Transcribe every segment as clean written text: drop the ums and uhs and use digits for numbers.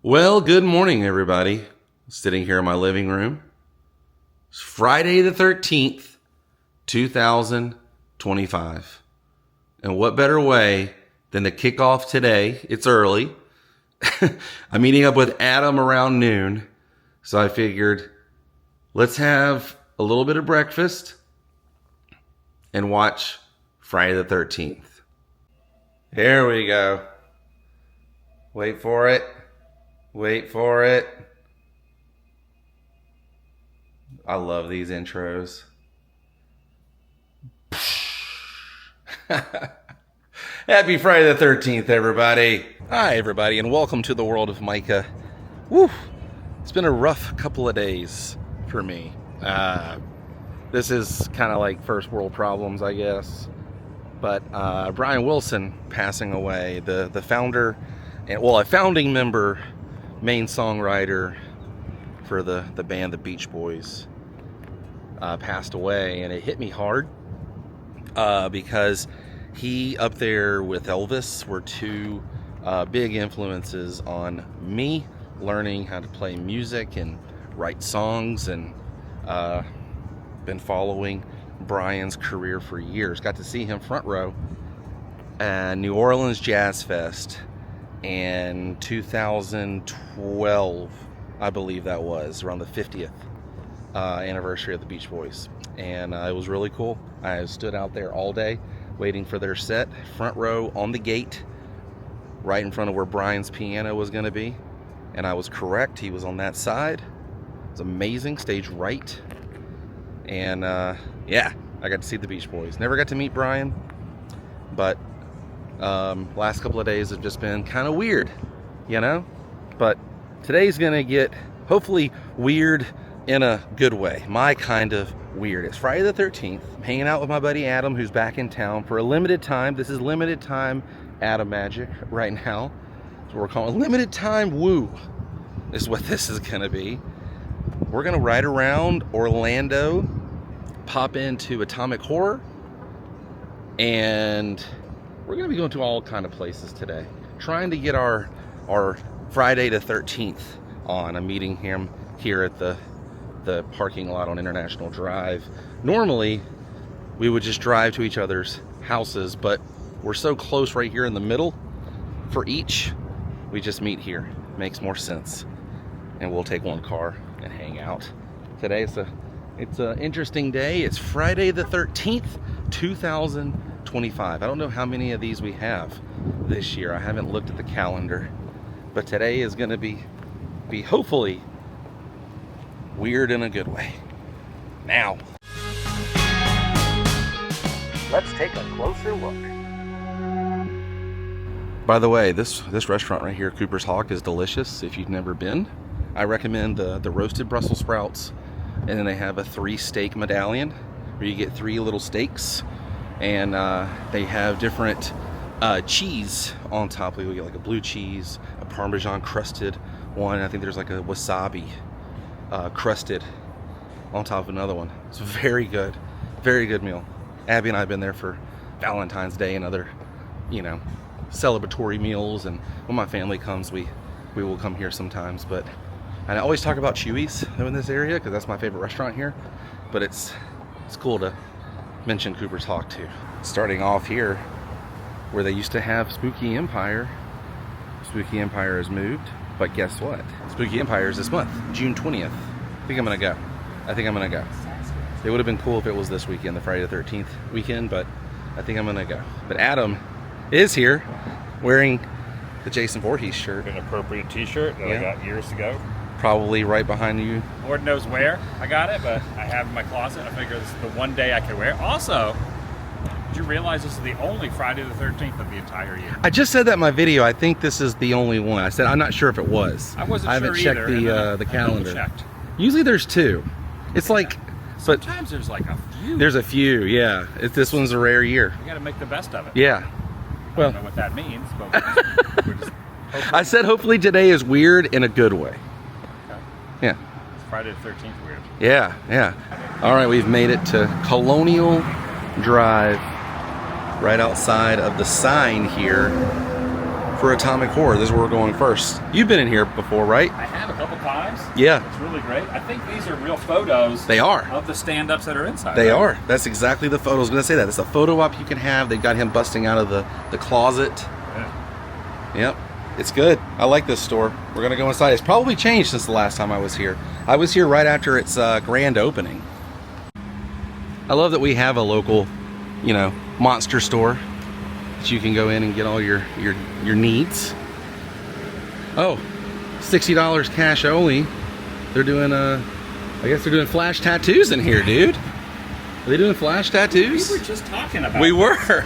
Well, good morning, everybody. Sitting here in my living room. It's Friday the 13th, 2025. And what better way than to kick off today? It's early. I'm meeting up with Adam around noon. So I figured, let's have a little bit of breakfast and watch Friday the 13th. Here we go. Wait for it. Wait for it. I love these intros. Happy Friday the 13th, everybody. Hi, everybody, and welcome to the World of Micah. Woo! It's been a rough couple of days for me. This is kind of like first world problems, I guess. But Brian Wilson passing away, the founder, a founding member, main songwriter for the band The Beach Boys, passed away, and it hit me hard because he up there with Elvis were two big influences on me learning how to play music and write songs, and been following Brian's career for years. Got to see him front row at New Orleans Jazz Fest in 2012, I believe that was, around the 50th anniversary of the Beach Boys. And it was really cool. I stood out there all day waiting for their set, front row on the gate, right in front of where Brian's piano was going to be. And I was correct. He was on that side. It was amazing. Stage right. And yeah, I got to see the Beach Boys. Never got to meet Brian, but last couple of days have just been kind of weird, you know? But today's gonna get, hopefully, weird in a good way. My kind of weird. It's Friday the 13th. I'm hanging out with my buddy Adam, who's back in town for a limited time. This is limited time Adam Magic right now. So we're calling limited time woo is what this is gonna be. We're gonna ride around Orlando, pop into Atomic Horror, and we're going to be going to all kind of places today. Trying to get our Friday the 13th on. I'm meeting him here at the parking lot on International Drive. Normally, we would just drive to each other's houses, but we're so close right here in the middle for each. We just meet here. Makes more sense. And we'll take one car and hang out. Today it's an interesting day. It's Friday the 13th, 2025. I don't know how many of these we have this year. I haven't looked at the calendar, but today is going to be hopefully weird in a good way. Now, let's take a closer look. By the way, this restaurant right here, Cooper's Hawk, is delicious. If you've never been, I recommend the roasted Brussels sprouts, and then they have a 3-steak medallion where you get 3 little steaks. And they have different cheese on top. We get like a blue cheese, a Parmesan crusted one. I think there's like a wasabi crusted on top of another one. It's very good meal. Abby and I have been there for Valentine's Day and other, celebratory meals. And when my family comes, we will come here sometimes. But I always talk about Chewy's in this area because that's my favorite restaurant here. But it's cool to mention Cooper's Hawk too. Starting off here where they used to have Spooky Empire. Spooky Empire has moved, but guess what? Spooky Empire is this month, June 20th. I think I'm gonna go. It would have been cool if it was this weekend, the Friday the 13th weekend, but I think I'm gonna go. But Adam is here wearing the Jason Vorhees shirt. An appropriate t-shirt that I got years ago. Probably right behind you. Lord knows where I got it, but I have it in my closet. I figure this is the one day I can wear it. Also, did you realize this is the only Friday the 13th of the entire year? I just said that in my video. I think this is the only one. I said I'm not sure if it was. I wasn't haven't sure checked either, the calendar. Checked. Usually there's 2. It's like, but sometimes there's like a few. There's a few, yeah. This one's a rare year. You got to make the best of it. Yeah. Well, I don't know what that means, but we're just I said hopefully today is weird in a good way. Okay. Yeah. It's Friday the 13th weird. Yeah. All right, we've made it to Colonial Drive, right outside of the sign here for Atomic Horror. This is where we're going first. You've been in here before, right? I have a couple times. Yeah. It's really great. I think these are real photos. They are. Of the stand-ups that are inside. They are. That's exactly the photo. I was going to say that. It's a photo op you can have. They've got him busting out of the closet. Yeah. Yep. It's good. I like this store. We're going to go inside. It's probably changed since the last time I was here. I was here right after its grand opening. I love that we have a local, you know, monster store that you can go in and get all your needs. Oh, $60 cash only. They're doing I guess they're doing flash tattoos in here, dude. Are they doing flash tattoos? We were just talking about We this. were.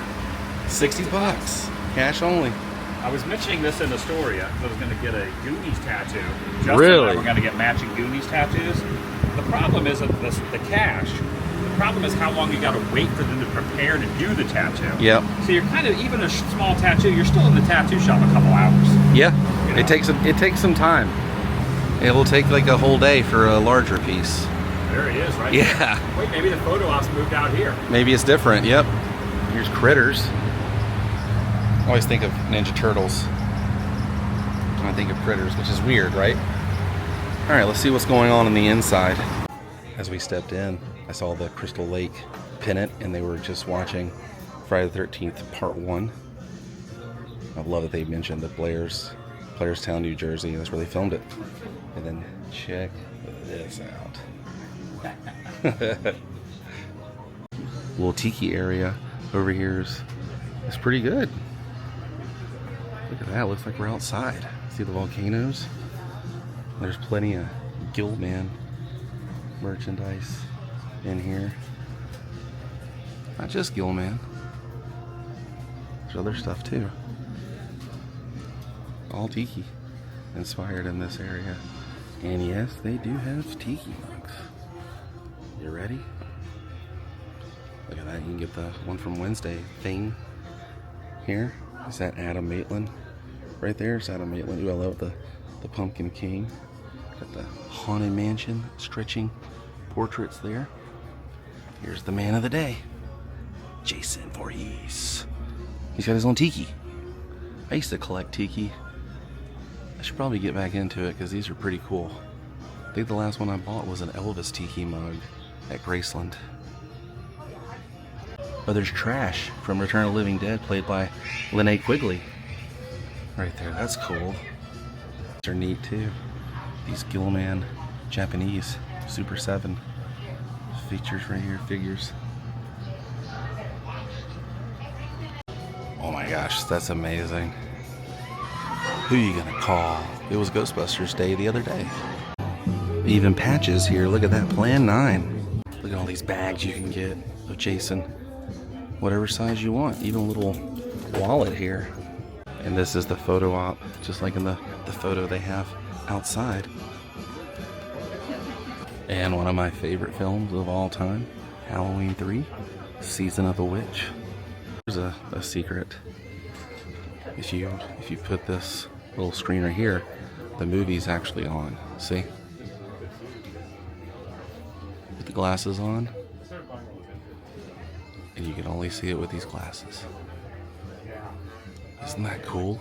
60 bucks. Cash only. I was mentioning this in the story. I was going to get a Goonies tattoo. Justin Really? and I were going to get matching Goonies tattoos. The problem isn't the cash. The problem is how long you got to wait for them to prepare to do the tattoo. Yep. So you're kind of, even a small tattoo, you're still in the tattoo shop a couple hours. Yeah. You know? It takes some time. It will take like a whole day for a larger piece. There he is, right? Yeah. there. Wait, maybe the photo ops moved out here. Maybe it's different. Yep. Here's Critters. I always think of Ninja Turtles when I think of Critters, which is weird, right? All right, let's see what's going on the inside. As we stepped in, I saw the Crystal Lake pennant, and they were just watching Friday the 13th Part 1. I love that they mentioned the Blairstown, New Jersey. That's where they filmed it. And then check this out. Little tiki area over here is pretty good. Look at that, looks like we're outside. See the volcanoes? There's plenty of Gilman merchandise in here. Not just Gilman. There's other stuff too. All tiki inspired in this area. And yes, they do have tiki mugs. You ready? Look at that, you can get the one from Wednesday thing here. Is that Adam Maitland? Right there is Adam Maitland. Ooh, I love the Pumpkin King. Got the Haunted Mansion stretching portraits there. Here's the man of the day, Jason Voorhees. He's got his own tiki. I used to collect tiki. I should probably get back into it because these are pretty cool. I think the last one I bought was an Elvis tiki mug at Graceland. Oh, there's Trash from Return of the Living Dead, played by Linnea Quigley. Right there, that's cool. They're neat too. These Gilman Japanese Super 7 features right here, figures. Oh my gosh, that's amazing. Who you gonna call? It was Ghostbusters Day the other day. Even patches here, look at that, Plan 9. Look at all these bags you can get of Jason. Whatever size you want, even a little wallet here. And this is the photo op, just like in the photo they have outside. And one of my favorite films of all time, Halloween 3, Season of the Witch. There's a secret. If you put this little screen right here, the movie's actually on. See? Put the glasses on, and you can only see it with these glasses. Isn't that cool?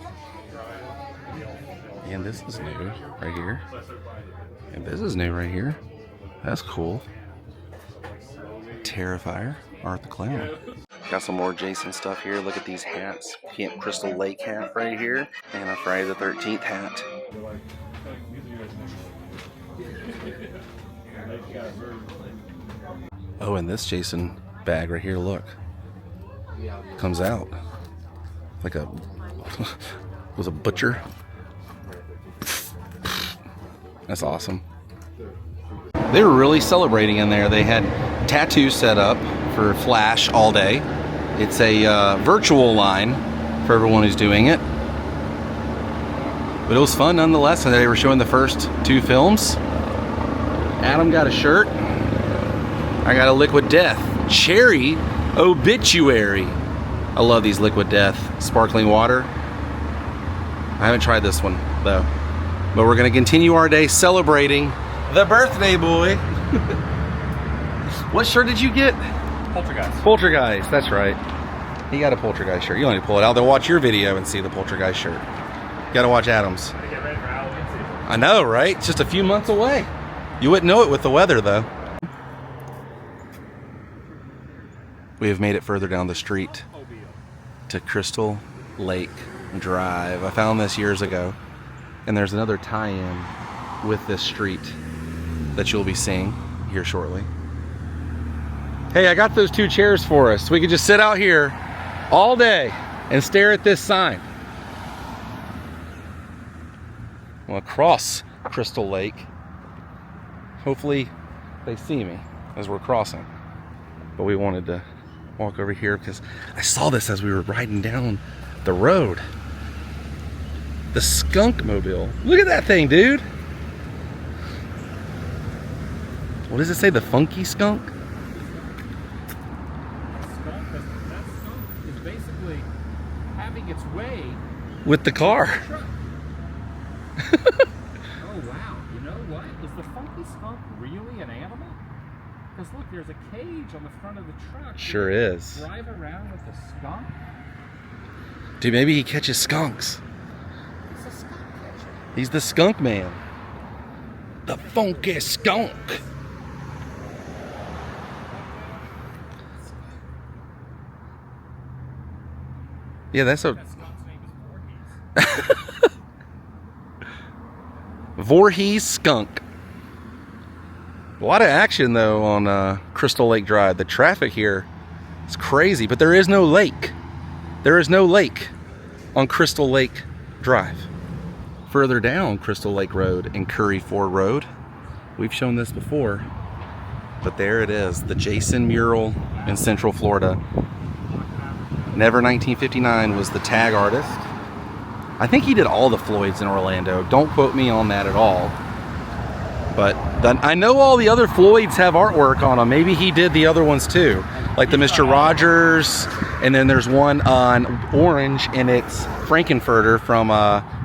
And this is new right here. And this is new right here. That's cool. Terrifier, Art the Clown. Got some more Jason stuff here. Look at these hats. Camp Crystal Lake hat right here. And a Friday the 13th hat. Oh, and this Jason bag right here, look. Comes out. Like a was a butcher. That's awesome. They were really celebrating in there. They had tattoos set up for Flash all day. It's a virtual line for everyone who's doing it. But it was fun nonetheless. And they were showing the first 2 films. Adam got a shirt. I got a Liquid Death Cherry Obituary. I love these Liquid Death sparkling water. I haven't tried this one though. But we're going to continue our day celebrating the birthday boy. What shirt did you get? Poltergeist. Poltergeist, that's right. He got a Poltergeist shirt. You don't need to pull it out. They'll watch your video and see the Poltergeist shirt. Gotta watch Adams. Gotta get ready for Halloween season. I know, right? It's just a few months away. You wouldn't know it with the weather, though. We have made it further down the street to Crystal Lake Drive. I found this years ago, and there's another tie-in with this street that you'll be seeing here shortly. Hey, I got those 2 chairs for us. We could just sit out here all day and stare at this sign. Well, across Crystal Lake. Hopefully they see me as we're crossing. But we wanted to walk over here because I saw this as we were riding down the road. The Skunk mobile. Look at that thing, dude. What does it say? The funky skunk? That skunk is basically having its way With the car. Oh wow, you know what? Is the funky skunk really an animal? Because look, there's a cage on the front of the truck. Sure is. Drive around with a skunk? Dude, maybe he catches skunks. He's a skunk catcher. He's the skunk man. The funky skunk. Yeah, that's a... That skunk's name is Vorhees. Vorhees skunk. A lot of action though on Crystal Lake Drive. The traffic here is crazy, but there is no lake. There is no lake on Crystal Lake Drive. Further down Crystal Lake Road and Curry Ford Road, we've shown this before, but there it is, the Jason mural in Central Florida. Never 1959 was the tag artist. I think he did all the Floyds in Orlando. Don't quote me on that at all. But I know all the other Floyds have artwork on them. Maybe he did the other ones too. Like the Mr. Rogers, and then there's one on orange, and it's Frankenfurter from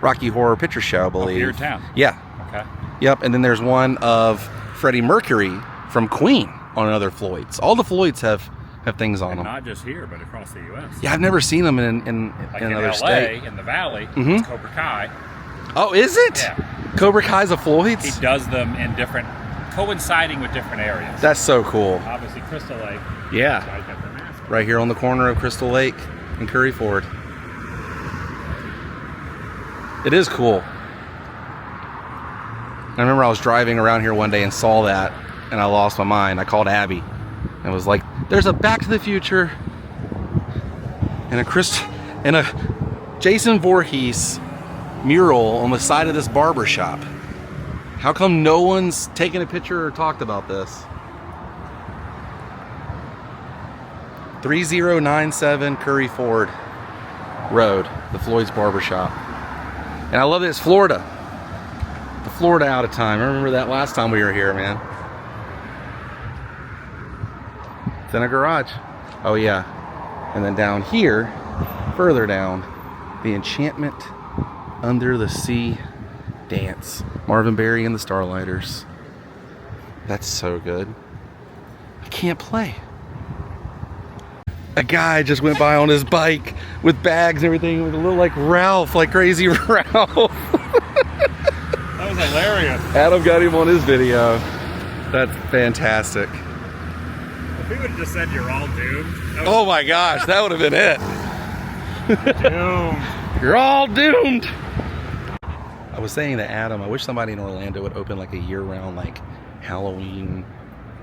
Rocky Horror Picture Show, I believe. Here in town? Yeah. Okay. Yep, and then there's one of Freddie Mercury from Queen on another Floyds. All the Floyds have things on And them. not just here, but across the U.S. Yeah, I've never seen them in Like another in state. in the Valley, Mhm. it's Cobra Kai. Oh, is it? Yeah. Cobra Kai's a Floyd's? He does them in different, coinciding with different areas. That's so cool. Obviously, Crystal Lake. Yeah. Guys got their mask on. Right here on the corner of Crystal Lake and Curry Ford. It is cool. I remember I was driving around here one day and saw that, and I lost my mind. I called Abby and was like, there's a Back to the Future and a Jason Voorhees mural on the side of this barber shop. How come no one's taken a picture or talked about this? 3097 Curry Ford Road, the Floyd's Barbershop. And I love that it's Florida. The Florida out of time. I remember that last time we were here, man. It's in a garage. Oh yeah. And then down here, further down, the Enchantment Under the Sea Dance. Marvin Berry and the Starlighters. That's so good. I can't play. A guy just went by on his bike with bags and everything. It was a little like Ralph, like Crazy Ralph. That was hilarious. Adam got him on his video. That's fantastic. If we would have just said you're all doomed. Oh my gosh, that would have been it. Doomed. You're all doomed. I was saying to Adam, I wish somebody in Orlando would open like a year-round like Halloween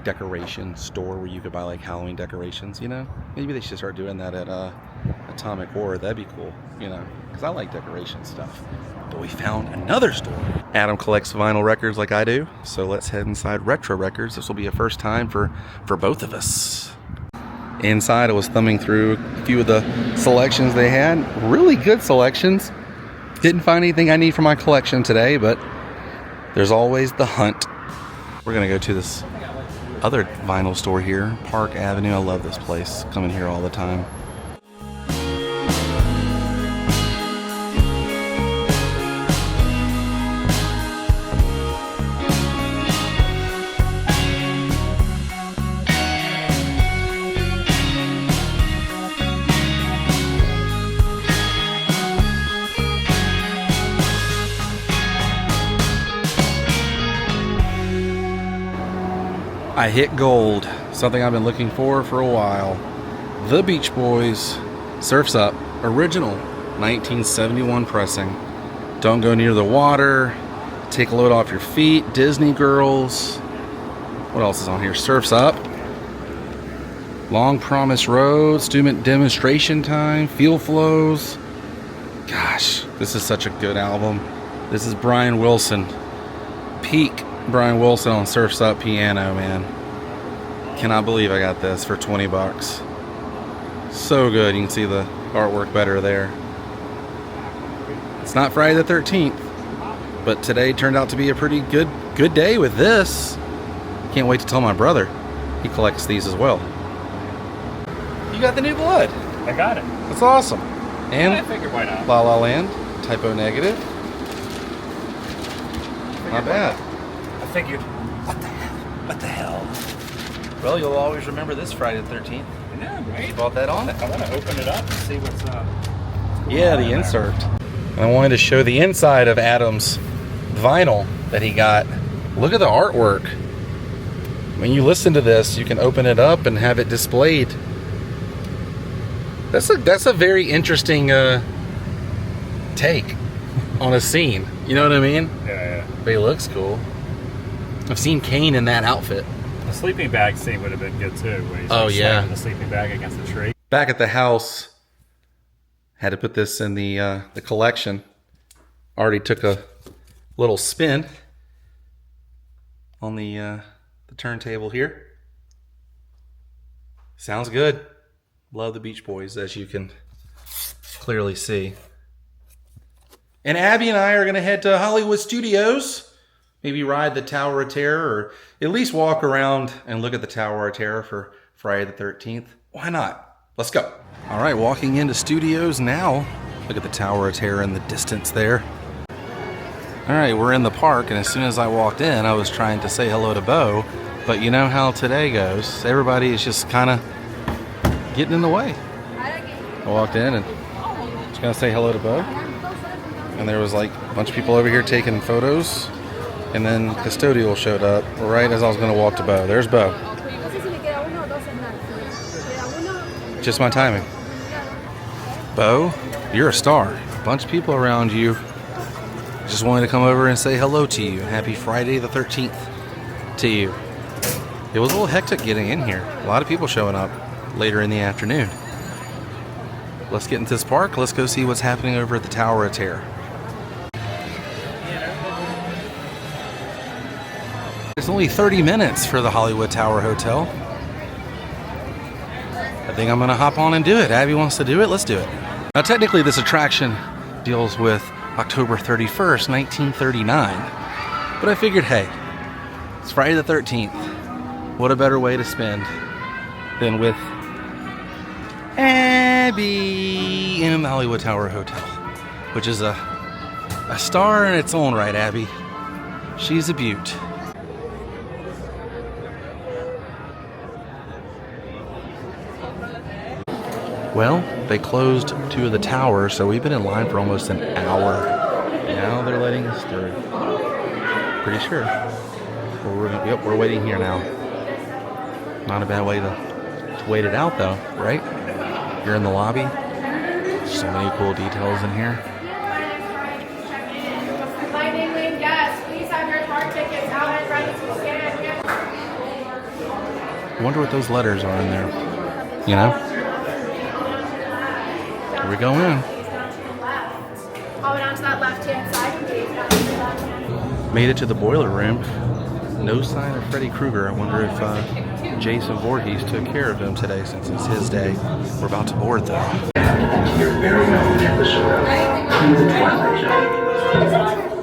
decoration store where you could buy like Halloween decorations, you know? Maybe they should start doing that at Atomic Horror. That'd be cool, you know? Because I like decoration stuff. But we found another store. Adam collects vinyl records like I do, so let's head inside Retro Records. This will be a first time for both of us. Inside, I was thumbing through a few of the selections they had. Really good selections. Didn't find anything I need for my collection today, but there's always the hunt. We're gonna go to this other vinyl store here, Park Avenue. I love this place. Coming here all the time. I hit gold, something I've been looking for a while. The Beach Boys, Surf's Up, original 1971 pressing. Don't go near the water, take a load off your feet, Disney Girls. What else is on here? Surf's Up, Long Promised Road, Student Demonstration Time, Field Flows. Gosh, this is such a good album. This is Brian Wilson. Peak Brian Wilson on Surf's Up piano, man. Cannot believe I got this for 20 bucks. So good. You can see the artwork better there. It's not Friday the 13th, but today turned out to be a pretty good day with this. Can't wait to tell my brother. He collects these as well. You got the New Blood. I got it. That's awesome. And I figured why not. La La Land, typo negative. Not bad. I figured, what the hell? What the hell? Well, you'll always remember this Friday the 13th. Yeah, right? You bought that on it. I want to open it up and see what's up. Yeah, the insert. I wanted to show the inside of Adam's vinyl that he got. Look at the artwork. When you listen to this, you can open it up and have it displayed. That's a very interesting take on a scene. You know what I mean? Yeah. But he looks cool. I've seen Kane in that outfit. The sleeping bag scene would have been good too. Where he's yeah. the sleeping bag against the tree. Back at the house, had to put this in the collection. Already took a little spin on the turntable here. Sounds good. Love the Beach Boys, as you can clearly see. And Abby and I are going to head to Hollywood Studios. Maybe ride the Tower of Terror, or at least walk around and look at the Tower of Terror for Friday the 13th. Why not? Let's go. All right, walking into Studios now. Look at the Tower of Terror in the distance there. All right, we're in the park, and as soon as I walked in, I was trying to say hello to Bo, but you know how today goes. Everybody is just kind of getting in the way. I walked in and just gonna say hello to Bo, and there was like a bunch of people over here taking photos. And then custodial showed up right as I was going to walk to Bo. There's Bo. Just my timing. Bo, you're a star. A bunch of people around you just wanted to come over and say hello to you. Happy Friday the 13th to you. It was a little hectic getting in here. A lot of people showing up later in the afternoon. Let's get into this park. Let's go see what's happening over at the Tower of Terror. It's only 30 minutes for the Hollywood Tower Hotel. I think I'm going to hop on and do it. Abby wants to do it. Let's do it. Now, technically, this attraction deals with October 31st, 1939. But I figured, hey, it's Friday the 13th. What a better way to spend than with Abby in the Hollywood Tower Hotel, which is a star in its own right, Abby. She's a beaut. Well, they closed two of the towers, so we've been in line for almost an hour. Now they're letting us through. Pretty sure. Yep, we're waiting here now. Not a bad way to wait it out, though, right? You're in the lobby. So many cool details in here. Lightning Lane guests, please have your park tickets out and ready to scan. I wonder what those letters are in there. You know? Here we go in. Oh, and onto that left-hand side, please. Made it to the boiler room. No sign of Freddy Krueger. I wonder if Jason Vorhees took care of him today since it's his day. We're about to board though. Your very own episode of The Twilight Zone.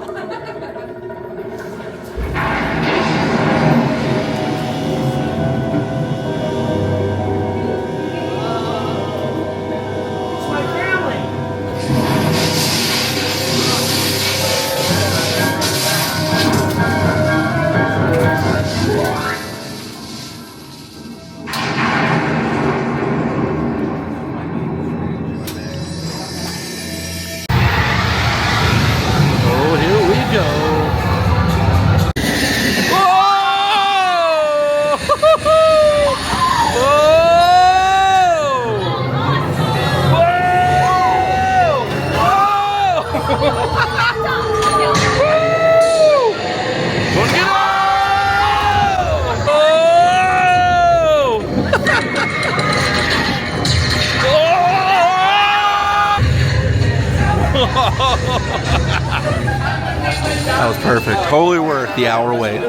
That was perfect. Totally worth the hour wait.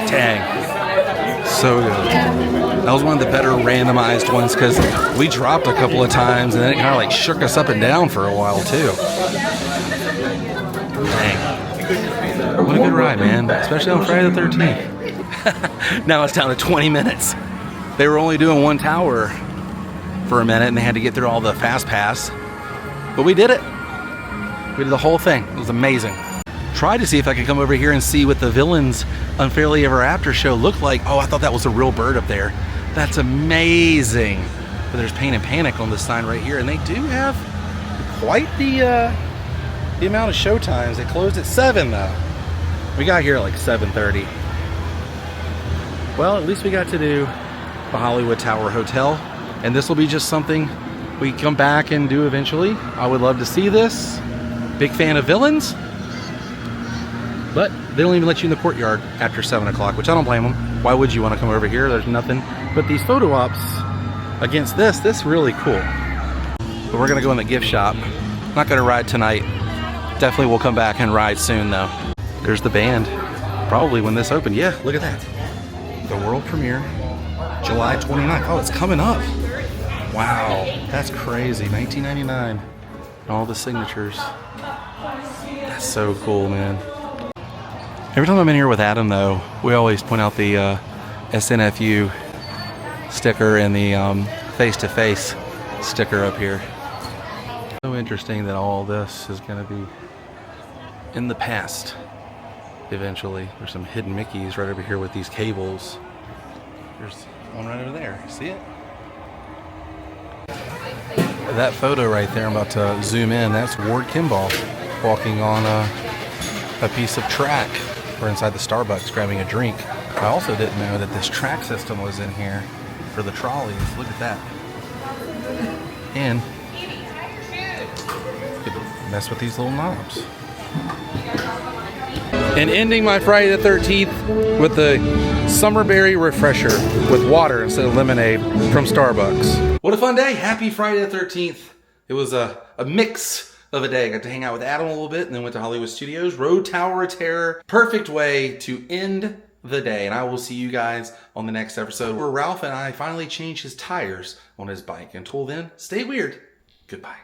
Dang. So good. That was one of the better randomized ones because we dropped a couple of times and then it kind of like shook us up and down for a while too. Dang. What a good ride, man. Especially on Friday the 13th. Now it's down to 20 minutes. They were only doing one tower for a minute and they had to get through all the fast pass. But we did it. We did the whole thing. It was amazing. Tried to see if I could come over here and see what the Villains Unfairly Ever After show looked like. Oh, I thought that was a real bird up there. That's amazing. But there's Pain and Panic on the sign right here, and they do have quite the amount of show times. They closed at 7 though. We got here at like 7:30. Well, at least we got to do the Hollywood Tower Hotel, and this will be just something we come back and do eventually. I would love to see this. Big fan of Villains. But they don't even let you in the courtyard after 7 o'clock, which I don't blame them. Why would you want to come over here? There's nothing but these photo ops against this. This is really cool. But we're going to go in the gift shop. Not going to ride tonight. Definitely will come back and ride soon, though. There's the band. Probably when this opened. Yeah, look at that. The world premiere, July 29th. Oh, it's coming up. Wow, that's crazy. 1999. All the signatures. That's so cool, man. Every time I'm in here with Adam, though, we always point out the SNFU sticker and the face-to-face sticker up here. So interesting that all this is going to be in the past eventually. There's some hidden Mickeys right over here with these cables. There's one right over there. See it? That photo right there, I'm about to zoom in, that's Ward Kimball walking on a piece of track. We're inside the Starbucks grabbing a drink. I also didn't know that this track system was in here for the trolleys. Look at that. And you could mess with these little knobs. And ending my Friday the 13th with the Summerberry Refresher with water instead of lemonade from Starbucks. What a fun day. Happy Friday the 13th. It was a mix of a day. I got to hang out with Adam a little bit and then went to Hollywood Studios. Rode Tower of Terror. Perfect way to end the day. And I will see you guys on the next episode where Ralph and I finally change his tires on his bike. Until then, stay weird. Goodbye.